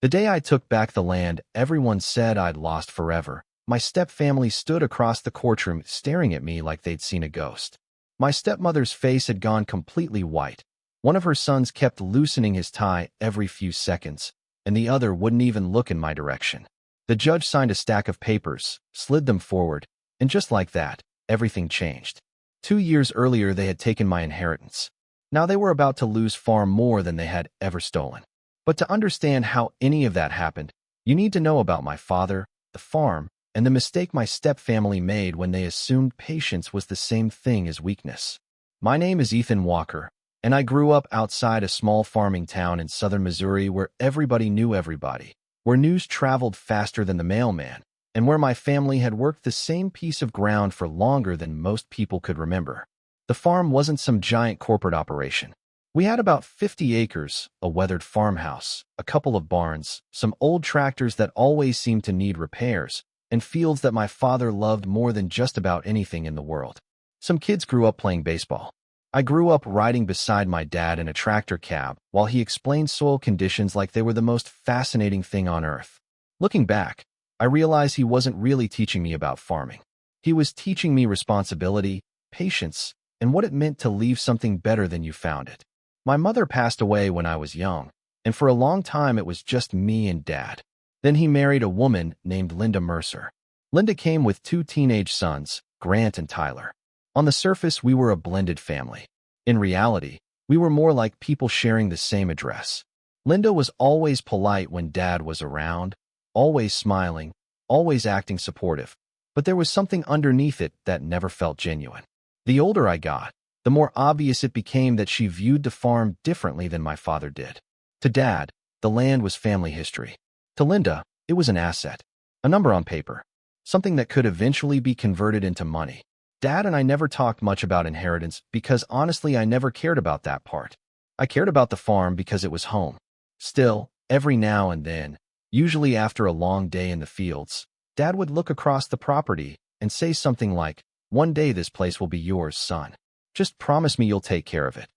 The day I took back the land everyone said I'd lost forever, my stepfamily stood across the courtroom staring at me like they'd seen a ghost. My stepmother's face had gone completely white. One of her sons kept loosening his tie every few seconds, and the other wouldn't even look in my direction. The judge signed a stack of papers, slid them forward, and just like that, everything changed. 2 years earlier, they had taken my inheritance. Now they were about to lose far more than they had ever stolen. But to understand how any of that happened, you need to know about my father, the farm, and the mistake my stepfamily made when they assumed patience was the same thing as weakness. My name is Ethan Walker, and I grew up outside a small farming town in southern Missouri where everybody knew everybody, where news traveled faster than the mailman, and where my family had worked the same piece of ground for longer than most people could remember. The farm wasn't some giant corporate operation. We had about 50 acres, a weathered farmhouse, a couple of barns, some old tractors that always seemed to need repairs, and fields that my father loved more than just about anything in the world. Some kids grew up playing baseball. I grew up riding beside my dad in a tractor cab while he explained soil conditions like they were the most fascinating thing on earth. Looking back, I realized he wasn't really teaching me about farming. He was teaching me responsibility, patience, and what it meant to leave something better than you found it. My mother passed away when I was young, and for a long time it was just me and Dad. Then he married a woman named Linda Mercer. Linda came with 2 teenage sons, Grant and Tyler. On the surface, we were a blended family. In reality, we were more like people sharing the same address. Linda was always polite when Dad was around, always smiling, always acting supportive, but there was something underneath it that never felt genuine. The older I got, the more obvious it became that she viewed the farm differently than my father did. To Dad, the land was family history. To Linda, it was an asset, a number on paper, something that could eventually be converted into money. Dad and I never talked much about inheritance because honestly I never cared about that part. I cared about the farm because it was home. Still, every now and then, usually after a long day in the fields, Dad would look across the property and say something like, "One day this place will be yours, son. Just promise me you'll take care of it."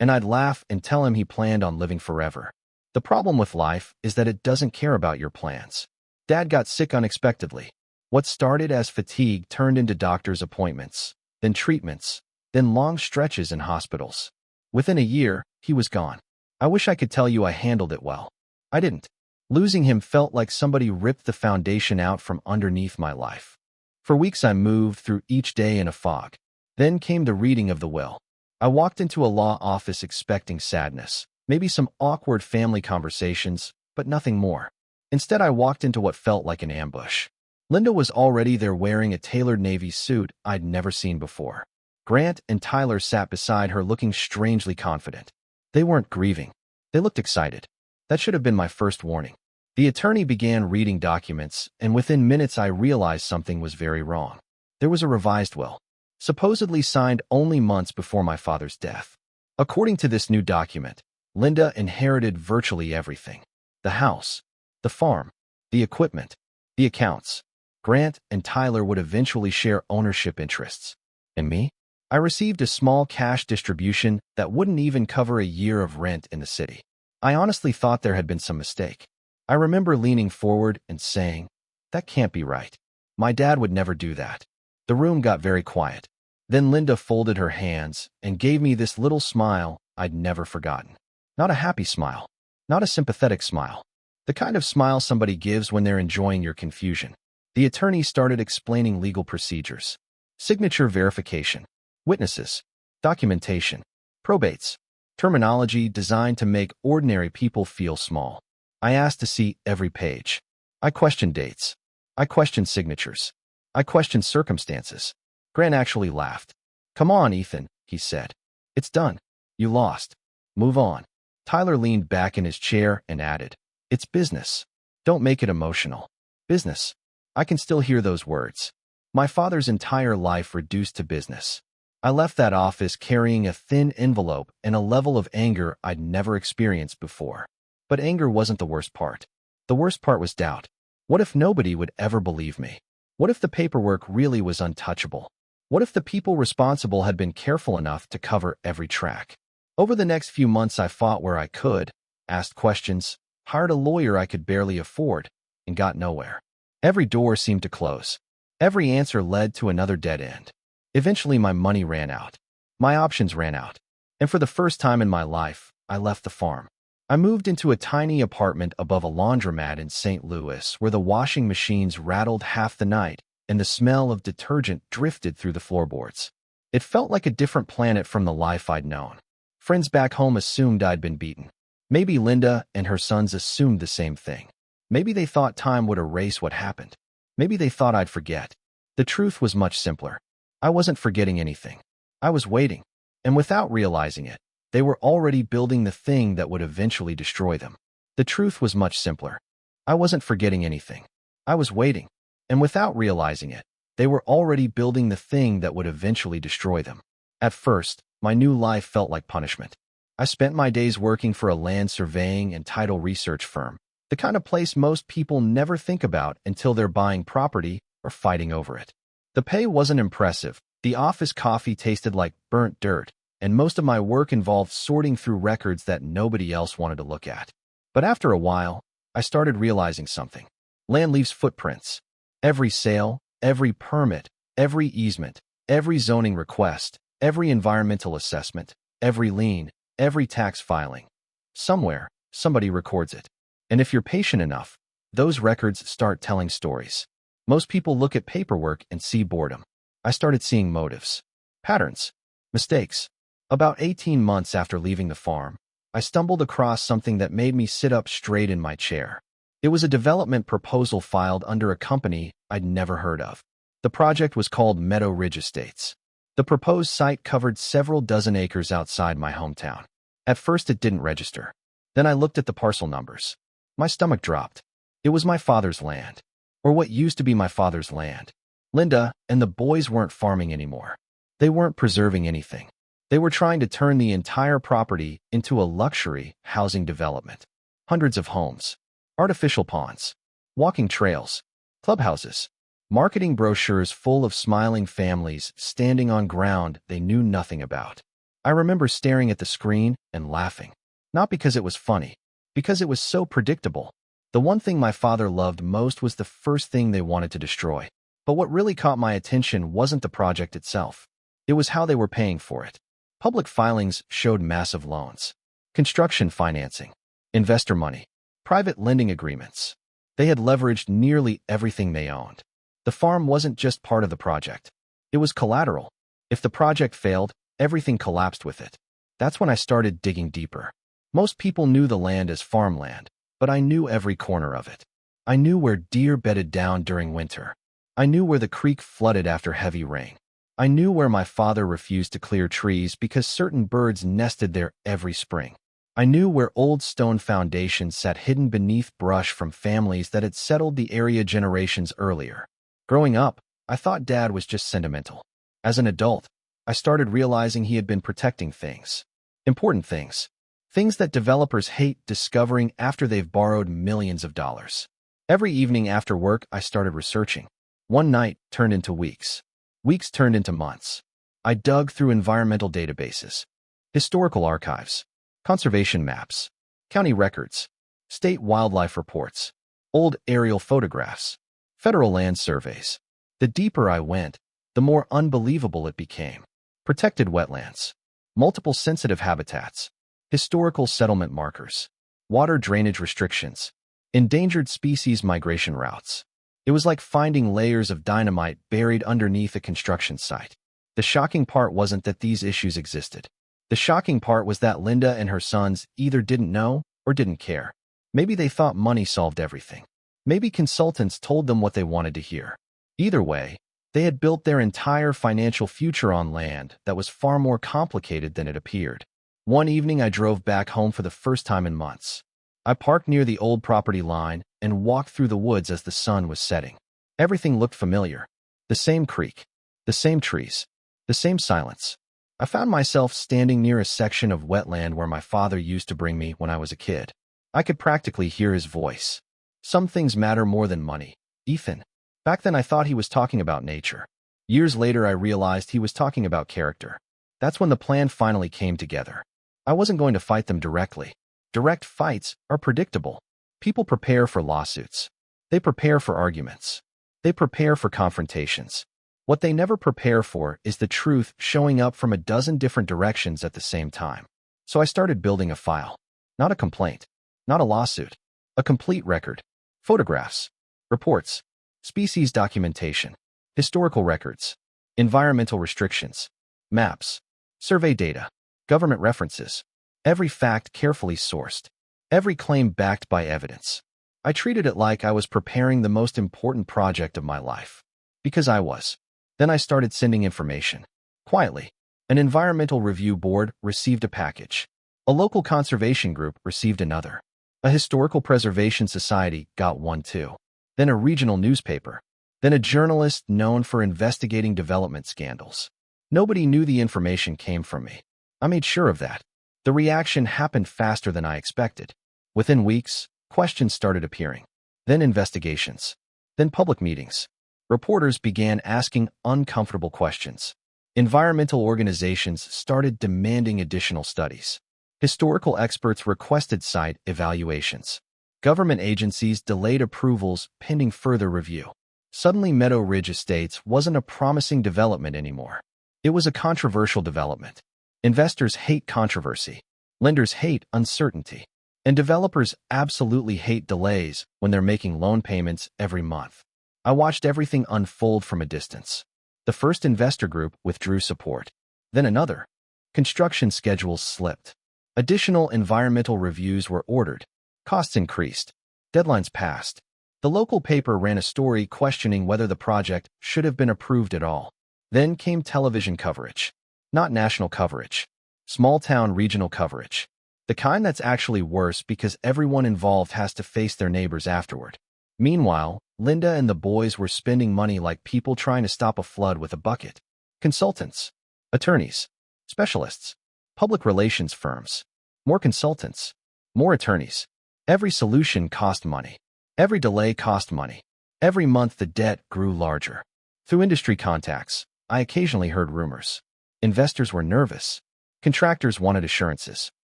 And I'd laugh and tell him he planned on living forever. The problem with life is that it doesn't care about your plans. Dad got sick unexpectedly. What started as fatigue turned into doctor's appointments, then treatments, then long stretches in hospitals. Within a year, he was gone. I wish I could tell you I handled it well. I didn't. Losing him felt like somebody ripped the foundation out from underneath my life. For weeks I moved through each day in a fog. Then came the reading of the will. I walked into a law office expecting sadness, maybe some awkward family conversations, but nothing more. Instead, I walked into what felt like an ambush. Linda was already there wearing a tailored navy suit I'd never seen before. Grant and Tyler sat beside her looking strangely confident. They weren't grieving. They looked excited. That should have been my first warning. The attorney began reading documents, and within minutes I realized something was very wrong. There was a revised will, supposedly signed only months before my father's death. According to this new document, Linda inherited virtually everything. The house, the farm, the equipment, the accounts. Grant and Tyler would eventually share ownership interests. And me? I received a small cash distribution that wouldn't even cover a year of rent in the city. I honestly thought there had been some mistake. I remember leaning forward and saying, "That can't be right. My dad would never do that." The room got very quiet. Then Linda folded her hands and gave me this little smile I'd never forgotten. Not a happy smile. Not a sympathetic smile. The kind of smile somebody gives when they're enjoying your confusion. The attorney started explaining legal procedures. Signature verification. Witnesses. Documentation. Probates. Terminology designed to make ordinary people feel small. I asked to see every page. I questioned dates. I questioned signatures. I questioned circumstances. Grant actually laughed. "Come on, Ethan," he said. "It's done. You lost. Move on." Tyler leaned back in his chair and added, "It's business. Don't make it emotional. Business." I can still hear those words. My father's entire life reduced to business. I left that office carrying a thin envelope and a level of anger I'd never experienced before. But anger wasn't the worst part. The worst part was doubt. What if nobody would ever believe me? What if the paperwork really was untouchable? What if the people responsible had been careful enough to cover every track? Over the next few months, I fought where I could, asked questions, hired a lawyer I could barely afford, and got nowhere. Every door seemed to close. Every answer led to another dead end. Eventually, my money ran out. My options ran out. And for the first time in my life, I left the farm. I moved into a tiny apartment above a laundromat in St. Louis where the washing machines rattled half the night and the smell of detergent drifted through the floorboards. It felt like a different planet from the life I'd known. Friends back home assumed I'd been beaten. Maybe Linda and her sons assumed the same thing. Maybe they thought time would erase what happened. Maybe they thought I'd forget. The truth was much simpler. I wasn't forgetting anything. I was waiting. And without realizing it, they were already building the thing that would eventually destroy them. The truth was much simpler. I wasn't forgetting anything. I was waiting. And without realizing it, they were already building the thing that would eventually destroy them. At first, my new life felt like punishment. I spent my days working for a land surveying and title research firm, the kind of place most people never think about until they're buying property or fighting over it. The pay wasn't impressive. The office coffee tasted like burnt dirt, and most of my work involved sorting through records that nobody else wanted to look at. But after a while, I started realizing something. Land leaves footprints. Every sale, every permit, every easement, every zoning request, every environmental assessment, every lien, every tax filing. Somewhere, somebody records it. And if you're patient enough, those records start telling stories. Most people look at paperwork and see boredom. I started seeing motives, patterns, mistakes. About 18 months after leaving the farm, I stumbled across something that made me sit up straight in my chair. It was a development proposal filed under a company I'd never heard of. The project was called Meadow Ridge Estates. The proposed site covered several dozen acres outside my hometown. At first, it didn't register. Then I looked at the parcel numbers. My stomach dropped. It was my father's land, or what used to be my father's land. Linda and the boys weren't farming anymore. They weren't preserving anything. They were trying to turn the entire property into a luxury housing development. Hundreds of homes, artificial ponds, walking trails, clubhouses, marketing brochures full of smiling families standing on ground they knew nothing about. I remember staring at the screen and laughing. Not because it was funny, because it was so predictable. The one thing my father loved most was the first thing they wanted to destroy. But what really caught my attention wasn't the project itself. It was how they were paying for it. Public filings showed massive loans, construction financing, investor money, private lending agreements. They had leveraged nearly everything they owned. The farm wasn't just part of the project. It was collateral. If the project failed, everything collapsed with it. That's when I started digging deeper. Most people knew the land as farmland, but I knew every corner of it. I knew where deer bedded down during winter. I knew where the creek flooded after heavy rain. I knew where my father refused to clear trees because certain birds nested there every spring. I knew where old stone foundations sat hidden beneath brush from families that had settled the area generations earlier. Growing up, I thought Dad was just sentimental. As an adult, I started realizing he had been protecting things. Important things. Things that developers hate discovering after they've borrowed millions of dollars. Every evening after work, I started researching. One night turned into weeks. Weeks turned into months. I dug through environmental databases, historical archives, conservation maps, county records, state wildlife reports, old aerial photographs, federal land surveys. The deeper I went, the more unbelievable it became. Protected wetlands, multiple sensitive habitats, historical settlement markers, water drainage restrictions, endangered species migration routes. It was like finding layers of dynamite buried underneath a construction site. The shocking part wasn't that these issues existed. The shocking part was that Linda and her sons either didn't know or didn't care. Maybe they thought money solved everything. Maybe consultants told them what they wanted to hear. Either way, they had built their entire financial future on land that was far more complicated than it appeared. One evening, I drove back home for the first time in months. I parked near the old property line and walked through the woods as the sun was setting. Everything looked familiar. The same creek, the same trees, the same silence. I found myself standing near a section of wetland where my father used to bring me when I was a kid. I could practically hear his voice. Some things matter more than money, Ethan. Back then I thought he was talking about nature. Years later I realized he was talking about character. That's when the plan finally came together. I wasn't going to fight them directly. Direct fights are predictable. People prepare for lawsuits. They prepare for arguments. They prepare for confrontations. What they never prepare for is the truth showing up from a dozen different directions at the same time. So I started building a file. Not a complaint. Not a lawsuit. A complete record. Photographs. Reports. Species documentation. Historical records. Environmental restrictions. Maps. Survey data. Government references. Every fact carefully sourced. Every claim backed by evidence. I treated it like I was preparing the most important project of my life. Because I was. Then I started sending information. Quietly. An environmental review board received a package. A local conservation group received another. A historical preservation society got one too. Then a regional newspaper. Then a journalist known for investigating development scandals. Nobody knew the information came from me. I made sure of that. The reaction happened faster than I expected. Within weeks, questions started appearing. Then investigations. Then public meetings. Reporters began asking uncomfortable questions. Environmental organizations started demanding additional studies. Historical experts requested site evaluations. Government agencies delayed approvals pending further review. Suddenly, Meadow Ridge Estates wasn't a promising development anymore. It was a controversial development. Investors hate controversy. Lenders hate uncertainty. And developers absolutely hate delays when they're making loan payments every month. I watched everything unfold from a distance. The first investor group withdrew support. Then another. Construction schedules slipped. Additional environmental reviews were ordered. Costs increased. Deadlines passed. The local paper ran a story questioning whether the project should have been approved at all. Then came television coverage. Not national coverage. Small-town regional coverage. The kind that's actually worse because everyone involved has to face their neighbors afterward. Meanwhile, Linda and the boys were spending money like people trying to stop a flood with a bucket. Consultants. Attorneys. Specialists. Public relations firms. More consultants. More attorneys. Every solution cost money. Every delay cost money. Every month the debt grew larger. Through industry contacts, I occasionally heard rumors. Investors were nervous. Contractors wanted assurances.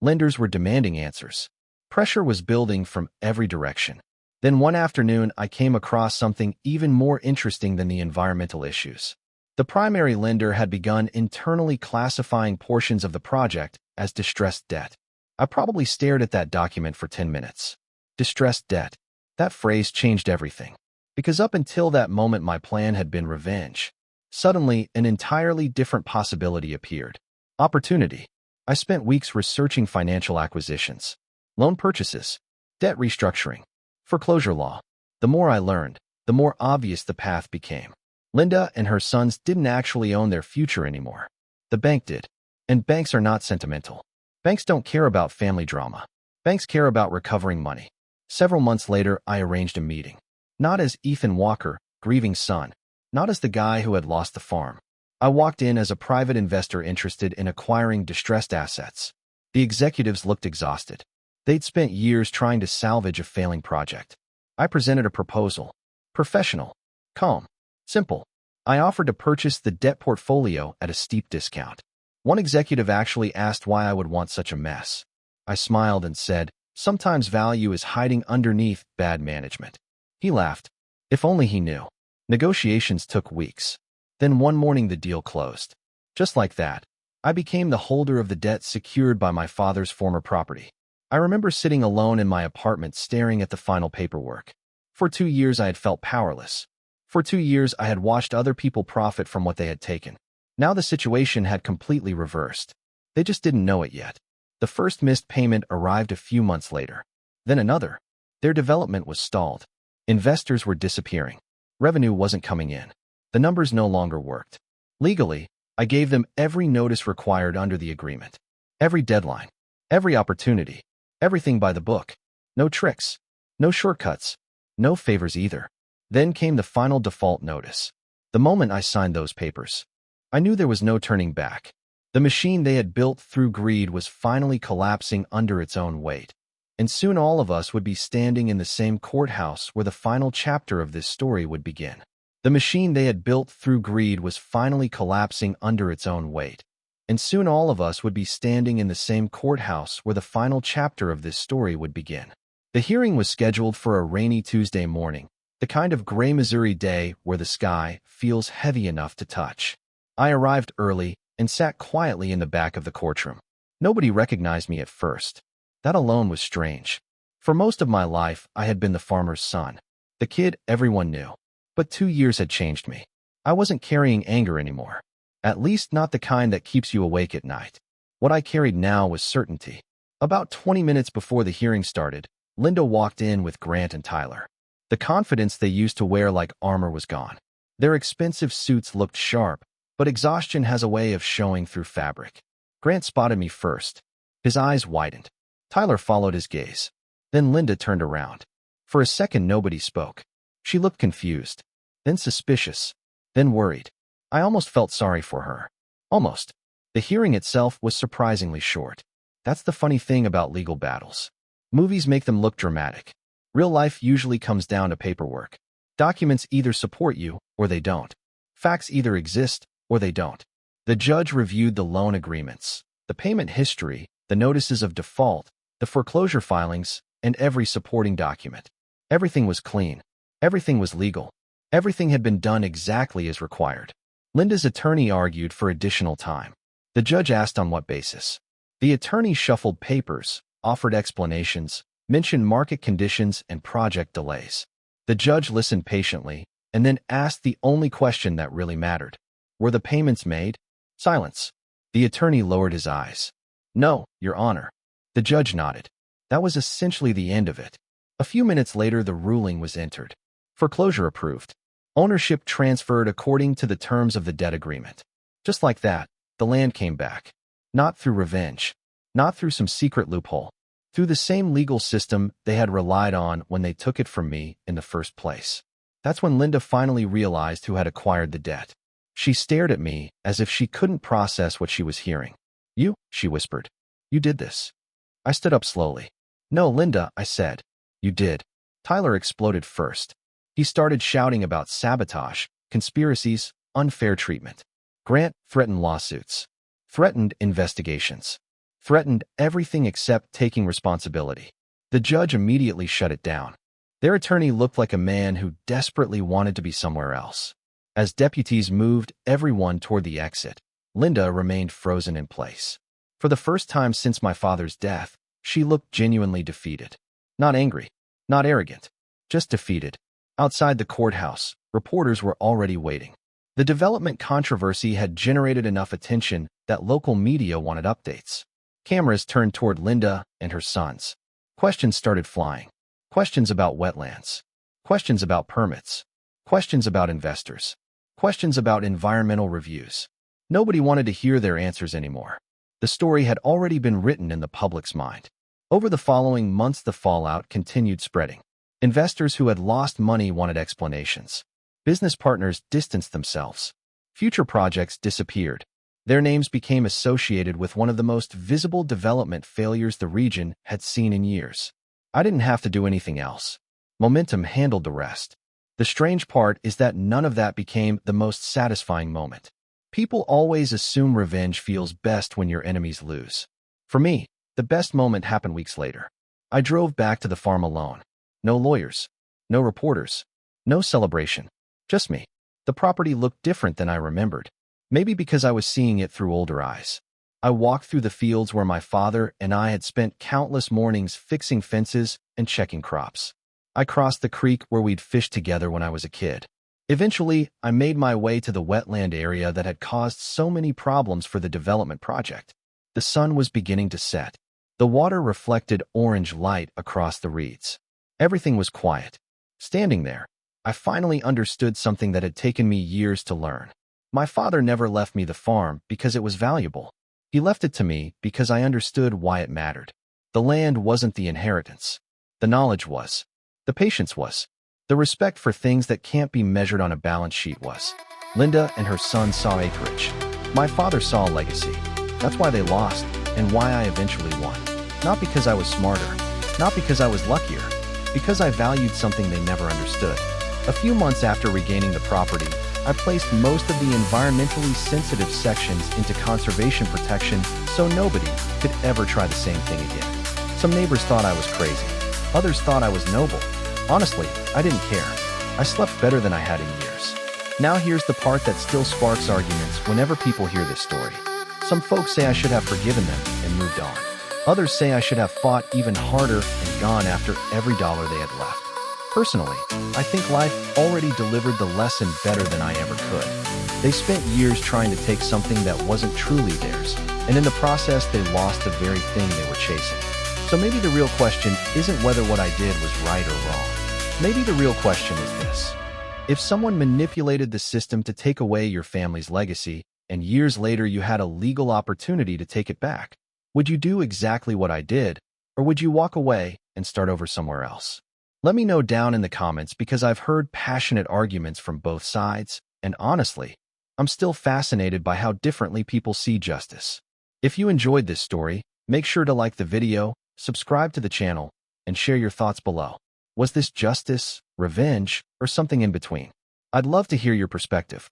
Lenders were demanding answers. Pressure was building from every direction. Then one afternoon, I came across something even more interesting than the environmental issues. The primary lender had begun internally classifying portions of the project as distressed debt. I probably stared at that document for 10 minutes. Distressed debt. That phrase changed everything. Because up until that moment, my plan had been revenge. Suddenly, an entirely different possibility appeared. Opportunity. I spent weeks researching financial acquisitions, loan purchases, debt restructuring, foreclosure law. The more I learned, the more obvious the path became. Linda and her sons didn't actually own their future anymore. The bank did. And banks are not sentimental. Banks don't care about family drama. Banks care about recovering money. Several months later, I arranged a meeting. Not as Ethan Walker, grieving son. Not as the guy who had lost the farm. I walked in as a private investor interested in acquiring distressed assets. The executives looked exhausted. They'd spent years trying to salvage a failing project. I presented a proposal. Professional. Calm. Simple. I offered to purchase the debt portfolio at a steep discount. One executive actually asked why I would want such a mess. I smiled and said, sometimes value is hiding underneath bad management. He laughed. If only he knew. Negotiations took weeks. Then one morning the deal closed. Just like that, I became the holder of the debt secured by my father's former property. I remember sitting alone in my apartment staring at the final paperwork. For 2 years I had felt powerless. For 2 years I had watched other people profit from what they had taken. Now the situation had completely reversed. They just didn't know it yet. The first missed payment arrived a few months later. Then another. Their development was stalled. Investors were disappearing. Revenue wasn't coming in. The numbers no longer worked. Legally, I gave them every notice required under the agreement. Every deadline. Every opportunity. Everything by the book. No tricks. No shortcuts. No favors either. Then came the final default notice. The moment I signed those papers, I knew there was no turning back. The machine they had built through greed was finally collapsing under its own weight. And soon all of us would be standing in the same courthouse where the final chapter of this story would begin. The machine they had built through greed was finally collapsing under its own weight. And soon all of us would be standing in the same courthouse where the final chapter of this story would begin. The hearing was scheduled for a rainy Tuesday morning, the kind of gray Missouri day where the sky feels heavy enough to touch. I arrived early and sat quietly in the back of the courtroom. Nobody recognized me at first. That alone was strange. For most of my life, I had been the farmer's son, the kid everyone knew. But 2 years had changed me. I wasn't carrying anger anymore. At least not the kind that keeps you awake at night. What I carried now was certainty. About 20 minutes before the hearing started, Linda walked in with Grant and Tyler. The confidence they used to wear like armor was gone. Their expensive suits looked sharp, but exhaustion has a way of showing through fabric. Grant spotted me first. His eyes widened. Tyler followed his gaze. Then Linda turned around. For a second, nobody spoke. She looked confused, then suspicious, then worried. I almost felt sorry for her. Almost. The hearing itself was surprisingly short. That's the funny thing about legal battles. Movies make them look dramatic. Real life usually comes down to paperwork. Documents either support you or they don't. Facts either exist or they don't. The judge reviewed the loan agreements, the payment history, the notices of default, the foreclosure filings, and every supporting document. Everything was clean. Everything was legal. Everything had been done exactly as required. Linda's attorney argued for additional time. The judge asked on what basis. The attorney shuffled papers, offered explanations, mentioned market conditions and project delays. The judge listened patiently and then asked the only question that really mattered. Were the payments made? Silence. The attorney lowered his eyes. No, Your Honor. The judge nodded. That was essentially the end of it. A few minutes later, the ruling was entered. Foreclosure approved. Ownership transferred according to the terms of the debt agreement. Just like that, the land came back. Not through revenge. Not through some secret loophole. Through the same legal system they had relied on when they took it from me in the first place. That's when Linda finally realized who had acquired the debt. She stared at me as if she couldn't process what she was hearing. You, she whispered. You did this. I stood up slowly. No, Linda, I said. You did. Tyler exploded first. He started shouting about sabotage, conspiracies, unfair treatment. Grant threatened lawsuits. Threatened investigations. Threatened everything except taking responsibility. The judge immediately shut it down. Their attorney looked like a man who desperately wanted to be somewhere else. As deputies moved everyone toward the exit, Linda remained frozen in place. For the first time since my father's death, she looked genuinely defeated. Not angry, not arrogant, just defeated. Outside the courthouse, reporters were already waiting. The development controversy had generated enough attention that local media wanted updates. Cameras turned toward Linda and her sons. Questions started flying. Questions about wetlands. Questions about permits. Questions about investors. Questions about environmental reviews. Nobody wanted to hear their answers anymore. The story had already been written in the public's mind. Over the following months, the fallout continued spreading. Investors who had lost money wanted explanations. Business partners distanced themselves. Future projects disappeared. Their names became associated with one of the most visible development failures the region had seen in years. I didn't have to do anything else. Momentum handled the rest. The strange part is that none of that became the most satisfying moment. People always assume revenge feels best when your enemies lose. For me, the best moment happened weeks later. I drove back to the farm alone. No lawyers. No reporters. No celebration. Just me. The property looked different than I remembered. Maybe because I was seeing it through older eyes. I walked through the fields where my father and I had spent countless mornings fixing fences and checking crops. I crossed the creek where we'd fished together when I was a kid. Eventually, I made my way to the wetland area that had caused so many problems for the development project. The sun was beginning to set. The water reflected orange light across the reeds. Everything was quiet. Standing there, I finally understood something that had taken me years to learn. My father never left me the farm because it was valuable. He left it to me because I understood why it mattered. The land wasn't the inheritance. The knowledge was. The patience was. The respect for things that can't be measured on a balance sheet was. Linda and her son saw acreage. My father saw a legacy. That's why they lost, and why I eventually won. Not because I was smarter, not because I was luckier, because I valued something they never understood. A few months after regaining the property, I placed most of the environmentally sensitive sections into conservation protection so nobody could ever try the same thing again. Some neighbors thought I was crazy. Others thought I was noble. Honestly, I didn't care. I slept better than I had in years. Now here's the part that still sparks arguments whenever people hear this story. Some folks say I should have forgiven them and moved on. Others say I should have fought even harder and gone after every dollar they had left. Personally, I think life already delivered the lesson better than I ever could. They spent years trying to take something that wasn't truly theirs, and in the process they lost the very thing they were chasing. So maybe the real question isn't whether what I did was right or wrong. Maybe the real question is this. If someone manipulated the system to take away your family's legacy, and years later you had a legal opportunity to take it back, would you do exactly what I did, or would you walk away and start over somewhere else? Let me know down in the comments because I've heard passionate arguments from both sides, and honestly, I'm still fascinated by how differently people see justice. If you enjoyed this story, make sure to like the video, subscribe to the channel, and share your thoughts below. Was this justice, revenge, or something in between? I'd love to hear your perspective.